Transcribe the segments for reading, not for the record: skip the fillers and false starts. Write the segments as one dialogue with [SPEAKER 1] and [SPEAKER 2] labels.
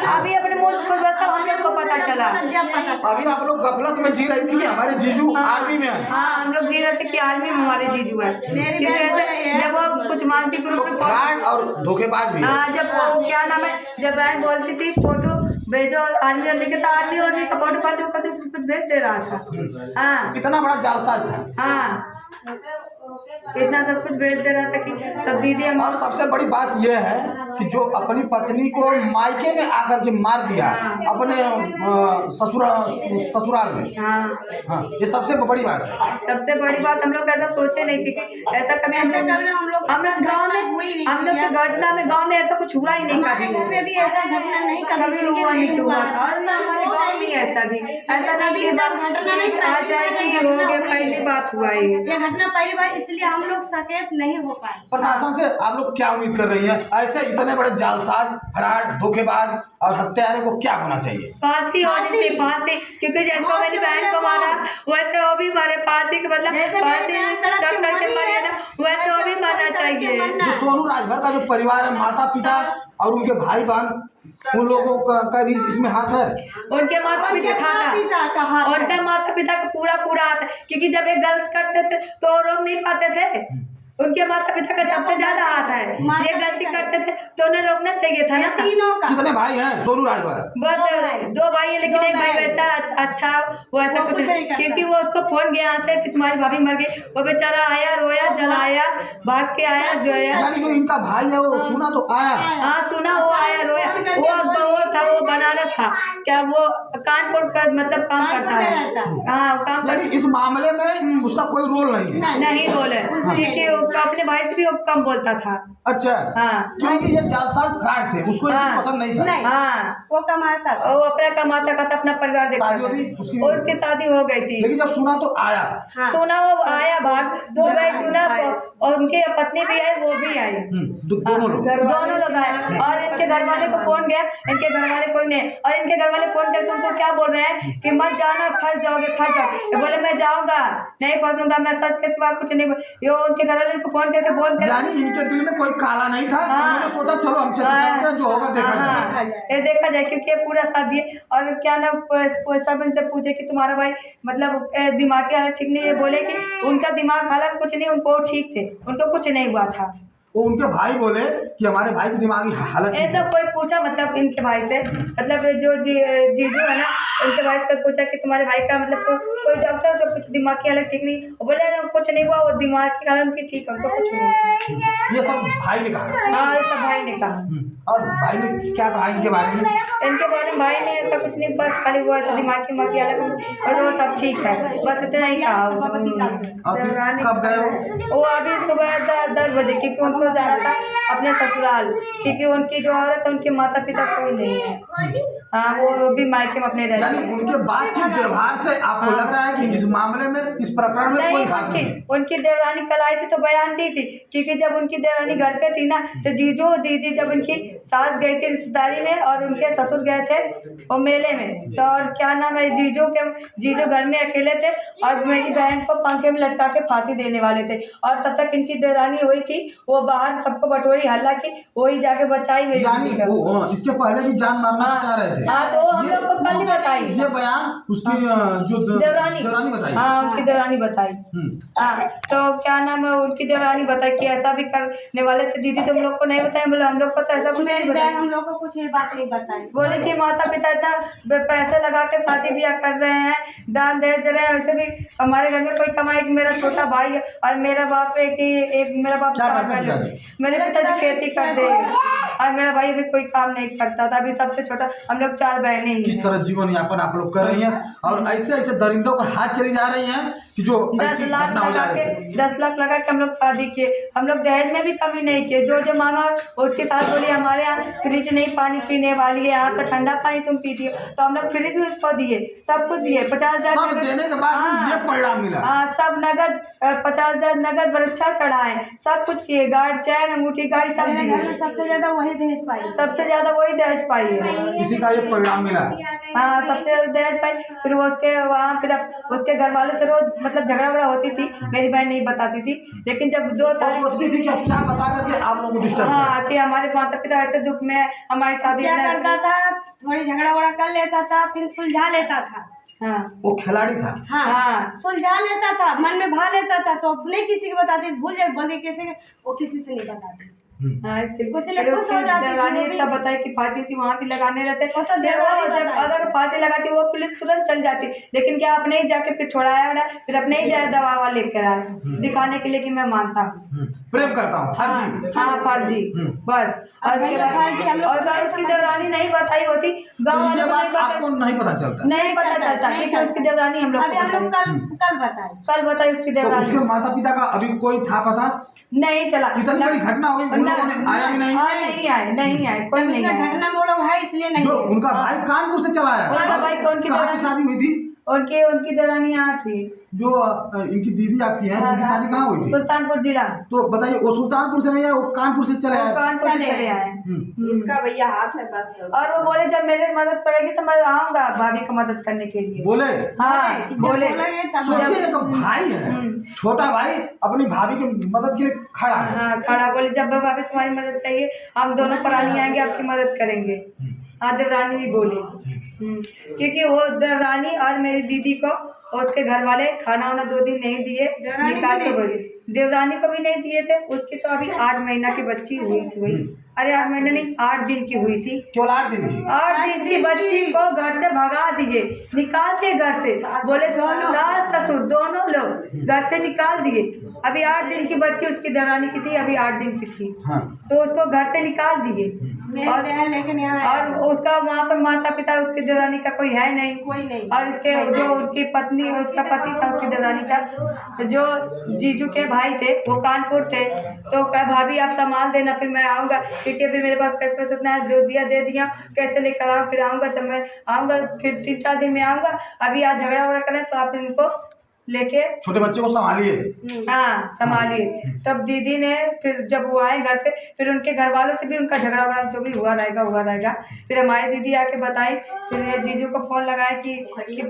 [SPEAKER 1] अभी अपने मुँह से खुद बताओ, हम लोग को पता चला।
[SPEAKER 2] अभी आप लोग गफलत में जी रही थी कि हमारे जीजू आर्मी में है।
[SPEAKER 1] हाँ, हम लोग जी रहे थे कि आर्मी में हमारे जीजू है, क्योंकि ऐसे जब वो कुछ मांगती ग्रुप में
[SPEAKER 2] फ्रॉड और धोखेबाज भी है।
[SPEAKER 1] हाँ, जब वो क्या नाम है, जब बहन बोलती थी फोटो भेजो आर्मी और लिखे, तो आर्मी और का फोटो फाटो का कुछ भेज दे रहा था। हाँ,
[SPEAKER 2] इतना बड़ा जालसाज था।
[SPEAKER 1] हाँ, इतना सब कुछ भेज दे रहा था कि तब दीदी हम।
[SPEAKER 2] और सबसे बड़ी बात यह है कि जो अपनी पत्नी को मायके में आकर के मार दिया अपने ससुराल में। हाँ, ये सबसे बड़ी बात है।
[SPEAKER 1] सबसे बड़ी बात, हम लोग ऐसा सोचे नहीं थे कि ऐसा कभी हम लोग गाँव में, हम लोग की घटना में गाँव में ऐसा कुछ हुआ ही नहीं, कभी
[SPEAKER 3] घर में भी ऐसा घटना नहीं
[SPEAKER 1] कभी हुआ था। और ना हमारे गाँव में ऐसा भी ऐसा नहीं कि घटना नहीं आ जाए कि हो गया, पहली बात हुआ है
[SPEAKER 3] ये घटना पहली बार, इसलिए हम लोग सचेत नहीं हो पाए।
[SPEAKER 2] प्रशासन से आप लोग क्या उम्मीद कर रही हैं? ऐसे इतने बड़े जालसाज, फ्रॉड, धोखेबाज और हत्यारे को क्या होना चाहिए?
[SPEAKER 1] फांसी होनी चाहिए, फांसी। क्योंकि जैसे मेरी बहन को मारा वैसे वो भी मारे, फांसी के मतलब वैसे वो भी मारना चाहिए।
[SPEAKER 2] जो सोनू राजभर का जो परिवार है, माता पिता और उनके भाई बहन, उन लोगों का भी इसमें हाथ है।
[SPEAKER 1] उनके माता पिता खाता, उनका माता पिता का पूरा हाथ है, क्योंकि जब ये गलत करते थे तो रोक नहीं पाते थे। उनके माता पिता का सबसे ज्यादा हाथ है, ये गलती करते थे तो उन्हें रोकना चाहिए था ना।
[SPEAKER 2] कितने भाई हैं सोनू राजभर?
[SPEAKER 1] बस 2 भाई है, लेकिन एक भाई वैसा अच्छा वो ऐसा कुछ नहीं, क्योंकि वो उसको फोन गया यहाँ से कि तुम्हारी भाभी मर गई, वो बेचारा आया, रोया, जलाया, भाग के आया, जो है
[SPEAKER 2] यानी जो इनका भाई है वो सुना तो आया।
[SPEAKER 1] हाँ, सुना, वो आया, रोया। वो था, वो बनारस था, क्या वो कानपुर का मतलब काम करता है। हाँ, काम
[SPEAKER 2] यानी इस मामले में उसका कोई रोल नहीं है।
[SPEAKER 1] नहीं रोल है, क्योंकि अपने भाई से भी वो कम बोलता था।
[SPEAKER 2] अच्छा,
[SPEAKER 1] हाँ,
[SPEAKER 2] क्योंकि ये जालसाज फ्रॉड थे, उसको ये चीज पसंद नहीं था।
[SPEAKER 1] हाँ,
[SPEAKER 3] वो कमाता था,
[SPEAKER 1] वो अपना कमाता था, अपना परिवार देखता था। उसकी शादी हो गई थी,
[SPEAKER 2] लेकिन जब सुना तो आया।
[SPEAKER 1] हाँ, सुना, वो आया, भाग 2 भाई सुना, और उनकी पत्नी भी आई, वो भी आई,
[SPEAKER 2] दोनों लोग
[SPEAKER 1] आए। और इनके घर वाले को फोन गया, इनके घर वाले कोई नहीं, और इनके घर वाले फोन करके उनको क्या बोल रहे हैं कि मत जाना, फंस जाओगे। बोले मैं जाऊंगा, नहीं फंसूंगा, मैं सच के सिवा कुछ नहीं। ये उनके घर वाले को फोन करके बोलते,
[SPEAKER 2] यानी इनके दिल में कोई काला नहीं था। उन्होंने सोचा चलो हम चलते हैं, जो होगा देखा जाएगा।
[SPEAKER 1] ये देखा जाए, क्योंकि ये पूरा साथ दिए। और क्या ना, सब इनसे पूछे कि तुम्हारा भाई मतलब दिमागी हालत ठीक नहीं है, बोले कि उनका दिमाग हालत कुछ नहीं, उनको ठीक थे, उनको कुछ नहीं हुआ था।
[SPEAKER 2] वो उनके भाई बोले कि हमारे भाई की दिमागी हालत ठीक है।
[SPEAKER 1] कोई पूछा मतलब इनके भाई से, मतलब जो जीजू है ना, उनके भाई से पूछा कि तुम्हारे भाई का मतलब कोई डॉक्टर तो कुछ दिमाग की हालत ठीक नहीं, बोले कुछ नहीं हुआ, वो दिमाग की हालत उनकी ठीक है, उनको कुछ नहीं।
[SPEAKER 2] ये सब भाई ने कहा?
[SPEAKER 1] हाँ, ये सब भाई ने कहा।
[SPEAKER 2] और भाई ने क्या कहा इनके बारे में?
[SPEAKER 1] इनके बारे में भाई ने ऐसा कुछ नहीं, बस खाली वो ऐसा दिमाग की हालत, और वो सब ठीक है, बस इतना ही कहा।
[SPEAKER 2] कब गए हो?
[SPEAKER 1] वो अभी सुबह 10 बजे, क्योंकि उनको जाना था अपने ससुराल, क्योंकि उनकी जो औरत है उनके माता पिता कोई नहीं है। हाँ, वो भी मायके में अपने रहते हैं।
[SPEAKER 2] उनके बातचीत व्यवहार से आपको लग रहा है कि इस मामले में, इस प्रकरण में कोई हाथ नहीं?
[SPEAKER 1] उनकी देवरानी कल आई थी तो बयान दी थी, क्योंकि जब उनकी देवरानी घर पे थी ना, तो जीजू दीदी जब उनकी सास गई थी रिश्तेदारी में और उनके ससुर गए थे वो मेले में, तो और क्या नाम है, जीजू घर में अकेले थे और मेरी बहन को पंखे में लटका के फांसी देने वाले थे। और तब तक इनकी देवरानी हुई थी, वो बाहर सबको बटोरी हल्ला की, वही जाके बचाई मेरी।
[SPEAKER 2] इसके पहले भी जान मारना चाह रहे थे।
[SPEAKER 1] हाँ, तो हम लोग को कल ही बताई
[SPEAKER 2] ये बयान उसकी जो देवरानी बताई।
[SPEAKER 1] हाँ, उनकी देवरानी बताई। हाँ, तो क्या नाम है, उनकी देवरानी बताई कि ऐसा भी करने वाले थे। दीदी तुम लोग को नहीं बताया? बोले हम लोग को तो ऐसा कुछ नहीं बताया,
[SPEAKER 3] हम लोग को कुछ बात नहीं बताई।
[SPEAKER 1] बोले कि माता पिता इतना पैसे लगा के शादी ब्याह कर रहे हैं, दान दे रहे हैं, वैसे भी हमारे घर में कोई कमाई, मेरा छोटा भाई है और मेरा बाप है कि मेरा बाप मेरे पिताजी खेती करते हैं और मेरा भाई अभी कोई काम नहीं करता था, अभी सबसे छोटा, हम लोग 4 बहनें हैं।
[SPEAKER 2] किस तरह जीवन यापन आप लोग कर रही हैं और ऐसे दरिंदों का हाथ चली जा रही हैं कि जो
[SPEAKER 1] 10 लाख लगा के हम लोग शादी किए। हम लोग दहेज में भी कमी नहीं किए, जो मांगा उसके साथ बोली हमारे यहाँ फ्रिज नहीं पानी पीने वाली है, यहाँ तो ठंडा पानी तुम पीती हो, तो हम लोग फ्री भी उसको दिए, सब कुछ दिए। 50,000
[SPEAKER 2] देने के बाद ये परिणाम मिला।
[SPEAKER 1] हाँ, सब नगद 50,000 नगद बरच्छा चढ़ाए, सब कुछ किए, गार्ड चैन अंगूठी गाड़ी सब दिए।
[SPEAKER 3] सबसे ज्यादा वही दहेज पाई,
[SPEAKER 1] सबसे ज्यादा वही दहेज पाई है,
[SPEAKER 2] किसी का ये परिणाम मिला।
[SPEAKER 1] हाँ, सबसे ज्यादा दहेज पाई। फिर वो उसके वहाँ फिर उसके घर वाले से रोज मतलब झगड़ा वगड़ा होती थी, मेरी बहन नहीं बताती थी, लेकिन जब 2
[SPEAKER 2] वो
[SPEAKER 1] तारीख
[SPEAKER 2] सोचती थी कि अब क्या बता करके आप लोगों को डिस्टर्ब
[SPEAKER 1] हाँ कि हमारे माता पिता ऐसे दुख में है, हमारी शादी
[SPEAKER 3] क्या
[SPEAKER 1] न-
[SPEAKER 3] करता था, थोड़ी झगड़ा वगड़ा कर लेता था, फिर सुलझा लेता था।
[SPEAKER 1] हाँ
[SPEAKER 2] वो खिलाड़ी था।
[SPEAKER 3] हाँ,
[SPEAKER 1] हाँ।
[SPEAKER 3] सुलझा लेता था, मन में भा लेता था, तो अपने किसी को बताती, भूल जाए बोले किसी के, वो किसी से नहीं बताती।
[SPEAKER 1] हाँ, इसलिए
[SPEAKER 3] उससे
[SPEAKER 1] फिर
[SPEAKER 3] खुश हो
[SPEAKER 1] उसकी
[SPEAKER 3] जाती थी
[SPEAKER 1] देवरानी
[SPEAKER 3] वो भी।
[SPEAKER 1] तब बताई कि फांसी सी वहाँ भी लगाने रहते,
[SPEAKER 3] वो तो
[SPEAKER 1] फिर वो
[SPEAKER 3] देवरानी
[SPEAKER 1] जब
[SPEAKER 3] बताई।
[SPEAKER 1] अगर फांसी लगाती वो पुलिस तुरंत चल जाती, लेकिन क्या अपने ही जाके फिर छोड़ाया ना, फिर अपने ही जाए दवा ववा लेकर आए दिखाने के लिए कि मैं मानता हूँ।
[SPEAKER 2] प्रेम करता हूँ फर्जी।
[SPEAKER 1] हाँ फर्जी बस। और उसके
[SPEAKER 3] फर्जी हम
[SPEAKER 1] बाद
[SPEAKER 3] लोग
[SPEAKER 1] और अगर उसकी देवरानी नहीं बताई होती, गाँव
[SPEAKER 2] तो
[SPEAKER 1] वाले
[SPEAKER 2] ये
[SPEAKER 1] को
[SPEAKER 2] बात
[SPEAKER 1] नहीं पता,
[SPEAKER 2] आपको नहीं पता चलता।
[SPEAKER 1] नहीं पता चलता
[SPEAKER 3] नहीं
[SPEAKER 1] कि उसकी देवरानी हम लोग
[SPEAKER 3] अभी हम लोग कल बताए।
[SPEAKER 1] कल बताई उसकी
[SPEAKER 2] तो
[SPEAKER 1] देवरानी
[SPEAKER 2] उसके माता पिता का अभी कोई था पता?
[SPEAKER 1] नहीं चला।
[SPEAKER 2] इतनी बड़ी घटना हो गई, उन लोगों ने आया भी नहीं।
[SPEAKER 1] हाँ नहीं आए कोई नहीं आया।
[SPEAKER 3] घटना में वो लोग है इसलिए नहीं
[SPEAKER 2] जो
[SPEAKER 3] गए।
[SPEAKER 2] उनका भाई कानपुर से चला आया,
[SPEAKER 1] उनका भाई कौन की
[SPEAKER 2] कहाँ की
[SPEAKER 1] देवरानी?
[SPEAKER 2] शादी हुई थी?
[SPEAKER 1] उनकी देवरानी यहाँ थी,
[SPEAKER 2] जो इनकी दीदी आपकी है, उनकी शादी कहाँ हुई थी?
[SPEAKER 1] सुल्तानपुर जिला।
[SPEAKER 2] तो बताइए, वो सुल्तानपुर से नहीं है, वो कानपुर से चले
[SPEAKER 1] वो
[SPEAKER 2] आए।
[SPEAKER 1] कानपुर से
[SPEAKER 3] चले
[SPEAKER 1] चले आए।
[SPEAKER 4] उसका भैया हाथ है बस।
[SPEAKER 1] और वो बोले जब मेरी मदद पड़ेगी तो मैं आऊंगा भाभी को मदद करने के लिए।
[SPEAKER 2] बोले
[SPEAKER 1] हाँ
[SPEAKER 3] जब
[SPEAKER 1] बोले।
[SPEAKER 3] बोलेंगे तब
[SPEAKER 2] सोचिए, एक भाई है, छोटा भाई अपनी भाभी की मदद के लिए खड़ा है।
[SPEAKER 1] हाँ खड़ा बोले जब भाभी तुम्हारी मदद चाहिए हम दोनों प्राणी आएंगे आपकी मदद करेंगे। हाँ देवरानी भी बोली। क्योंकि वो देवरानी और मेरी दीदी को उसके घर वाले खाना वाना 2 दिन नहीं दिए, निकाल के बोले। देवरानी को भी नहीं दिए थे, उसकी तो अभी 8 महीना की बच्ची हुई थी वही। अरे 8 महीने नहीं 8 दिन की हुई थी।
[SPEAKER 2] केवल 8 दिन की।
[SPEAKER 1] 8 दिन की बच्ची को घर से भगा दिए, निकाल के घर से बोले सास ससुर दोनों लोग घर से निकाल दिए। अभी 8 दिन की बच्ची उसकी देवरानी की थी, अभी 8 दिन की थी।
[SPEAKER 2] हाँ।
[SPEAKER 1] तो उसको घर से निकाल दिए और
[SPEAKER 3] लेकिन यहाँ
[SPEAKER 1] और उसका वहाँ पर माता पिता उसकी देवरानी का कोई है नहीं।
[SPEAKER 3] कोई नहीं।
[SPEAKER 1] और इसके जो उनकी पत्नी उसका पति था उसकी देवरानी का, जो जीजू के भाई थे वो कानपुर थे, तो कहा भाभी आप संभाल देना फिर मैं आऊँगा, क्योंकि अभी मेरे पास पैसे इतना है, जो दिया दे दिया, कैसे लेकर आऊँ, फिर आऊँगा जब मैं आऊँगा फिर 3-4 दिन में आऊँगा। अभी आज झगड़ा वगड़ा करें तो आप इनको लेके
[SPEAKER 2] छोटे बच्चे को संभालिए।
[SPEAKER 1] हाँ संभालिए। तब दीदी ने फिर जब वो आए घर पे, फिर उनके घर वालों से भी उनका झगड़ा वगड़ा जो भी हुआ रहेगा। फिर हमारी दीदी आके बताई, फिर मेरे जीजू को फोन लगाया कि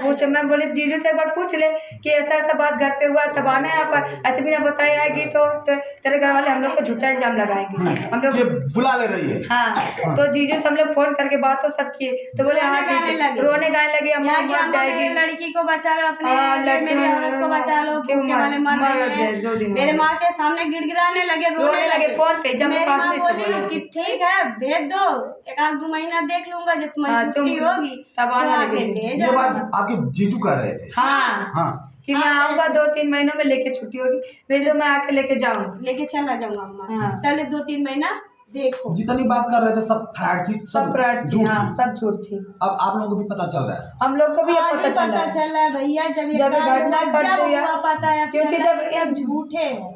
[SPEAKER 1] पूछ, मैं बोली जीजू से एक बार पूछ ले कि ऐसा ऐसा बात घर पे हुआ, तब आना यहाँ पर, ऐसे भी ना बताई आएगी तो तेरे घर वाले हम लोग को झूठा इल्जाम लगाएंगे हम लोग।
[SPEAKER 2] ये बुला ले रही है।
[SPEAKER 1] हाँ तो जीजू से हम लोग फोन करके बात तो सब किए, तो बोले हाँ ठीक है, रोने गाने लगे, अम्मा मर जाएगी,
[SPEAKER 3] लड़की को बचा लो, अपने
[SPEAKER 1] लड़की
[SPEAKER 3] मेरी औरत को बचा लो,
[SPEAKER 1] क्यों
[SPEAKER 3] भूखे वाले मर
[SPEAKER 1] मर
[SPEAKER 3] रहे
[SPEAKER 1] जाए 2 दिन
[SPEAKER 3] हैं।
[SPEAKER 1] में।
[SPEAKER 3] मेरे माँ के सामने गिड़गिड़ाने लगे,
[SPEAKER 1] रोने लगे फोन पे, जब
[SPEAKER 3] मेरी
[SPEAKER 1] पास
[SPEAKER 3] माँ
[SPEAKER 1] में से
[SPEAKER 3] बोली
[SPEAKER 1] बोले।
[SPEAKER 3] कि ठीक है भेज दो, 1-2 महीना देख लूंगा, जब तुम्हारी
[SPEAKER 1] तुम
[SPEAKER 3] छुट्टी होगी
[SPEAKER 1] तब आने
[SPEAKER 3] तो
[SPEAKER 1] लगेगी।
[SPEAKER 3] आके ले
[SPEAKER 2] ये
[SPEAKER 3] जाना।
[SPEAKER 2] बात आपके जीजू कह रहे थे।
[SPEAKER 1] हाँ
[SPEAKER 2] हाँ।
[SPEAKER 1] कि मैं आऊँगा 2-3 महीनों में लेके छुट्टी होगी, फिर जो मैं आके लेके जाऊँ।
[SPEAKER 3] लेके चला जाऊंगा अम्मा,
[SPEAKER 1] हाँ।
[SPEAKER 3] पहले 2-3 महीना देखो।
[SPEAKER 2] जितनी बात कर रहे थे सब फ्रॉड थी,
[SPEAKER 1] सब फ्रॉड थी,
[SPEAKER 2] झूठ
[SPEAKER 1] हाँ
[SPEAKER 2] थी।
[SPEAKER 1] सब झूठ थी।
[SPEAKER 2] अब आप लोगों को भी पता चल रहा है।
[SPEAKER 1] हम लोग को भी अब
[SPEAKER 3] आज
[SPEAKER 1] पता
[SPEAKER 3] ही
[SPEAKER 1] चल रहा है
[SPEAKER 3] भैया, जब ये
[SPEAKER 1] जब
[SPEAKER 3] कांड
[SPEAKER 1] घटना
[SPEAKER 3] हुआ,
[SPEAKER 1] घट
[SPEAKER 3] जब
[SPEAKER 1] गई है।
[SPEAKER 3] हुआ पता है, अब
[SPEAKER 1] क्योंकि
[SPEAKER 3] चला
[SPEAKER 1] जब
[SPEAKER 3] कि सब झूठे हैं।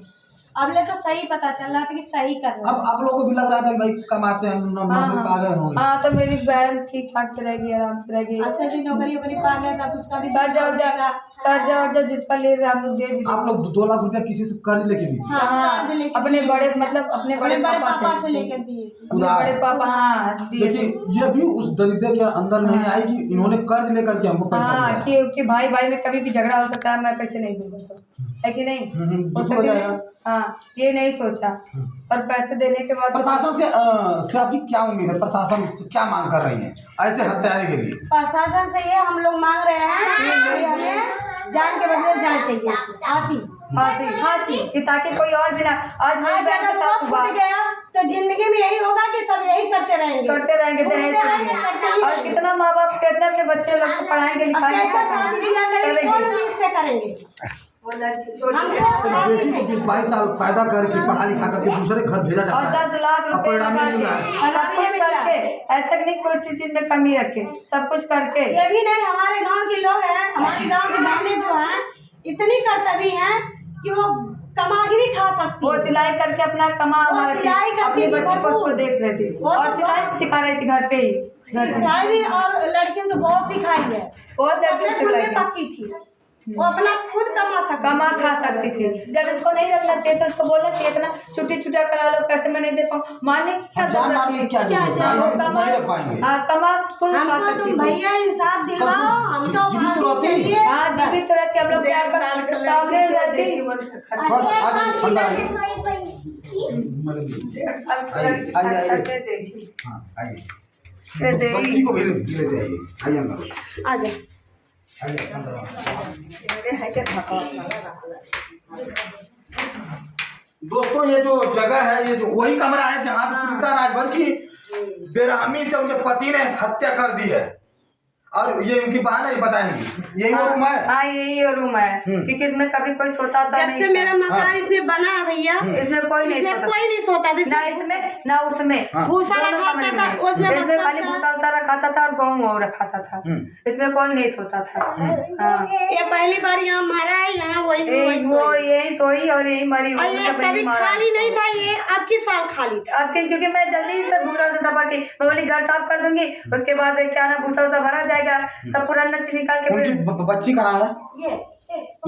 [SPEAKER 3] अब ले तो सही पता चल रहा था कि सही कर रहे
[SPEAKER 2] अब आप लोगों को भी लग रहा था कि भाई कमाते हैं, नौकरी पा गए होंगे।
[SPEAKER 1] हाँ तो मेरी बहन ठीक ठाक से रहेगी, आराम से रहेगी।
[SPEAKER 3] अब से नौकरी वोकरी पा गया था, उसका भी
[SPEAKER 1] कर्जा वर्जा जिसका ले रहे हम लोग दे भी देंगे।
[SPEAKER 2] आप लोग 2 लाख रुपया किसी से कर्ज लेके दी थी।
[SPEAKER 1] हाँ अपने बड़े मतलब अपने बड़े
[SPEAKER 3] पापा से लेकर दिए थे।
[SPEAKER 1] अपने बड़े पापा हाँ दिए थे।
[SPEAKER 2] लेकिन ये भी उस दरिद्र के अंदर नहीं आई कि इन्होंने कर्ज लेकर के हमको पैसा
[SPEAKER 1] हाँ
[SPEAKER 2] दिया।
[SPEAKER 1] कि भाई भाई में कभी भी झगड़ा हो सकता है, मैं पैसे नहीं दूंगा तो, है कि नहीं हो
[SPEAKER 2] दुख हो
[SPEAKER 1] सके।
[SPEAKER 2] जाएगा।
[SPEAKER 1] हाँ ये नहीं सोचा, और पैसे देने के बाद
[SPEAKER 2] प्रशासन से आपकी क्या उम्मीद है? प्रशासन से क्या मांग कर रही है ऐसे हत्यारे के लिए?
[SPEAKER 3] प्रशासन से ये हम लोग मांग रहे हैं कि हमें जान के बदले जान चाहिए, फांसी
[SPEAKER 1] फांसी कि ताकि कोई और भी ना। आज मेरी
[SPEAKER 3] आज
[SPEAKER 1] बहन
[SPEAKER 3] अगर
[SPEAKER 1] के
[SPEAKER 3] वो
[SPEAKER 1] साथ हुआ,
[SPEAKER 3] छूट गया तो जिंदगी में यही होगा कि सब यही करते रहेंगे
[SPEAKER 1] दहेज के लिए। और कितना माँ बाप कहते हैं अपने बच्चे लोग को पढ़ाएंगे लिखाएंगे,
[SPEAKER 3] कैसे शादी ब्याह करेंगे, कौन भी इससे करेंगे।
[SPEAKER 1] वो लड़की छोटी
[SPEAKER 3] हमको फांसी
[SPEAKER 2] बेटी को
[SPEAKER 3] चाहिए।
[SPEAKER 2] 20-22 साल पैदा करके पढ़ा लिखा करके दूसरे घर भेजा
[SPEAKER 1] और
[SPEAKER 2] जाता है
[SPEAKER 1] 10 लाख
[SPEAKER 2] अब
[SPEAKER 1] रुपए
[SPEAKER 2] परिणाम
[SPEAKER 1] लगा
[SPEAKER 2] नहीं मिल रहा है।
[SPEAKER 1] के सब कुछ करके, ऐसा नहीं कोई चीज में कमी रखे, सब कुछ करके।
[SPEAKER 3] ये भी नहीं, हमारे गांव के लोग हैं, हमारे गांव की बहनें जो हैं इतनी कर्तव्य हैं कि वो कमा के भी खा सकती
[SPEAKER 1] वो
[SPEAKER 3] है।
[SPEAKER 1] सिलाई करके अपना कमा
[SPEAKER 3] वो सिलाई करती
[SPEAKER 1] अपने
[SPEAKER 3] थी,
[SPEAKER 1] बच्चे को उसको
[SPEAKER 3] भरपूर।
[SPEAKER 1] देख रही थी,
[SPEAKER 3] वो
[SPEAKER 1] और
[SPEAKER 3] तो
[SPEAKER 1] सिलाई भी सिखा रही थी घर पे ही।
[SPEAKER 3] सिखाई भी, और लड़कियों को बहुत सिखाई है,
[SPEAKER 1] बहुत लड़कियों को
[SPEAKER 3] सबने खुद
[SPEAKER 1] सिखाई
[SPEAKER 3] में
[SPEAKER 1] थी।
[SPEAKER 3] पक्की थी। वो अपना खुद
[SPEAKER 1] कमा खा सकती थी। जब इसको नहीं रखना चाहिए तो इसको बोलना चाहिए इतना छुट्टी छुट्टा करा लो, पैसे मैं नहीं दे पाऊँ, मारने की क्या
[SPEAKER 2] जान
[SPEAKER 1] जरूरत
[SPEAKER 2] मारने
[SPEAKER 1] थी?
[SPEAKER 2] की क्या जरूरत है? हम नहीं रख पाएंगे।
[SPEAKER 1] हाँ, कमा खुद खा
[SPEAKER 3] हमको
[SPEAKER 1] सकती
[SPEAKER 3] तुम
[SPEAKER 1] थी।
[SPEAKER 3] भैया इंसाफ दिलवाओ, हमको
[SPEAKER 2] जीवित तो
[SPEAKER 3] फांसी
[SPEAKER 2] रहती।
[SPEAKER 3] चाहिए।
[SPEAKER 1] हाँ, जीवित तो रहती, हम लोग प्यार का सामने रहती।
[SPEAKER 2] थोड़ा सा आगे अंदर आइए। हाँ, आइए। बच्ची को भी लेते आइए। आइए अंदर।
[SPEAKER 3] आ जा।
[SPEAKER 2] आइए अंदर दोस्तों, ये जो जगह है, ये जो वही कमरा है जहाँ पे पीड़िता राजभर की बेरहमी से उनके पति ने हत्या कर दी है। और ये उनकी बहन है, ये बताएंगी। यही वो रूम है।
[SPEAKER 1] हाँ, यही रूम है, क्योंकि इसमें कभी कोई सोता था
[SPEAKER 3] जब
[SPEAKER 1] नहीं।
[SPEAKER 3] से मेरा मकान इसमें बना है भैया,
[SPEAKER 1] इसमें कोई नहीं सोता,
[SPEAKER 3] कोई नहीं सोता था।
[SPEAKER 1] ना इसमें ना उसमें।
[SPEAKER 3] भूसा
[SPEAKER 1] दोनों
[SPEAKER 3] रखा
[SPEAKER 1] कमरे
[SPEAKER 3] था,
[SPEAKER 1] में।
[SPEAKER 3] उसमें
[SPEAKER 1] इसमें खाली
[SPEAKER 3] बक्सा
[SPEAKER 1] भूसा वूसा रखा था और गेहूं रखा था। इसमें कोई नहीं सोता था। हाँ,
[SPEAKER 3] ये पहली बार यहाँ मारा है, यहाँ वही
[SPEAKER 1] वो यही सोई और यही मरी।
[SPEAKER 3] और ये कभी खाली नहीं था, ये आपकी साल खाली था।
[SPEAKER 1] अब क्योंकि मैं जल्दी से भूसा से सफा की, मैं बोली घर साफ कर दूंगी, उसके बाद क्या ना भूसा वूसा भरा जाएगा, सब पुराना नच निकाल के
[SPEAKER 2] उनकी
[SPEAKER 1] फिर
[SPEAKER 2] बच्ची कहाँ है?
[SPEAKER 3] ये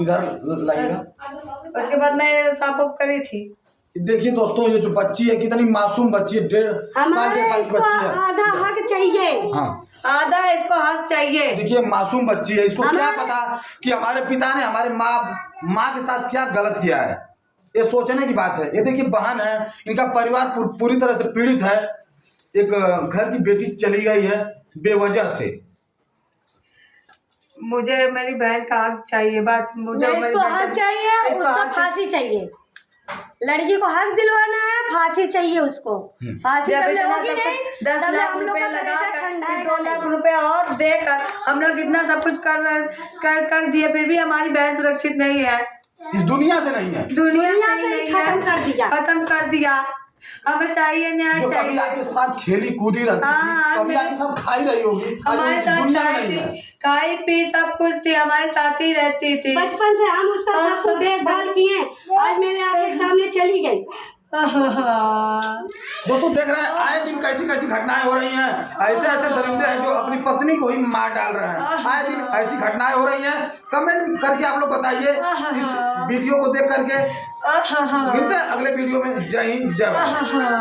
[SPEAKER 2] इधर लाइएगा।
[SPEAKER 1] उसके बाद मैं साफ उफ करी थी।
[SPEAKER 2] देखिए दोस्तों, ये जो बच्ची है कितनी मासूम बच्ची है, 1.5 साल
[SPEAKER 3] हमारे
[SPEAKER 2] 1.5 साल की
[SPEAKER 3] इसको
[SPEAKER 2] बच्ची है।
[SPEAKER 3] आधा हक चाहिए।
[SPEAKER 2] हाँ,
[SPEAKER 1] आधा इसको हक चाहिए।
[SPEAKER 2] देखिए मासूम बच्ची है, इसको क्या पता कि हमारे पिता ने हमारे माँ के साथ क्या गलत किया है। ये सोचने की बात है। ये देखिए बहन है, इनका परिवार पूरी तरह से पीड़ित है। एक घर की बेटी चली गई है बेवजह से।
[SPEAKER 1] मुझे मेरी बहन का हक चाहिए बस। मुझे
[SPEAKER 3] इसको हक चाहिए, उसको फांसी चाहिए। लड़की को हक दिलवाना है, फांसी चाहिए उसको। फांसी
[SPEAKER 1] जब
[SPEAKER 3] जब
[SPEAKER 1] इतना
[SPEAKER 3] होगी
[SPEAKER 1] सब
[SPEAKER 3] नहीं,
[SPEAKER 1] कुछ 10
[SPEAKER 3] तब
[SPEAKER 1] लाख
[SPEAKER 3] हम लोग
[SPEAKER 1] रुपया
[SPEAKER 3] का
[SPEAKER 1] लगा
[SPEAKER 3] कलेजा
[SPEAKER 1] कर
[SPEAKER 3] ठंडा
[SPEAKER 1] फिर
[SPEAKER 3] है।
[SPEAKER 1] 2 लाख रुपया और देकर हम लोग इतना सब कुछ कर दिए, फिर भी हमारी बहन सुरक्षित नहीं है।
[SPEAKER 2] इस दुनिया से नहीं है।
[SPEAKER 1] दुनिया
[SPEAKER 3] दुनिया
[SPEAKER 1] से
[SPEAKER 3] से
[SPEAKER 1] नहीं
[SPEAKER 3] खत्म
[SPEAKER 1] है,
[SPEAKER 3] कर दिया।
[SPEAKER 1] खत्म कर दिया। हमें चाहिए न्याय
[SPEAKER 2] जो कभी
[SPEAKER 1] चाहिए।
[SPEAKER 2] आपके साथ खेली कूदी रहती
[SPEAKER 1] हाँ,
[SPEAKER 2] थी, कभी आपके साथ खाई रही होगी, आज
[SPEAKER 1] हमारे
[SPEAKER 2] वो
[SPEAKER 1] साथ
[SPEAKER 2] दुनिया में नहीं है।
[SPEAKER 1] खाई पी सब कुछ थी, हमारे साथ ही रहती थी।
[SPEAKER 3] बचपन से हम उसका सब कुछ देखभाल किए, आज मेरे आपके सामने चली गई।
[SPEAKER 2] दोस्तों देख रहे हैं आए दिन कैसी कैसी घटनाएं हो रही हैं। ऐसे ऐसे दरिंदे हैं जो अपनी पत्नी को ही मार डाल रहे हैं। आए दिन ऐसी घटनाएं हो रही हैं। कमेंट करके आप लोग बताइए इस वीडियो को देख करके। मिलते हैं अगले वीडियो में। जय हिंद, जय भारत।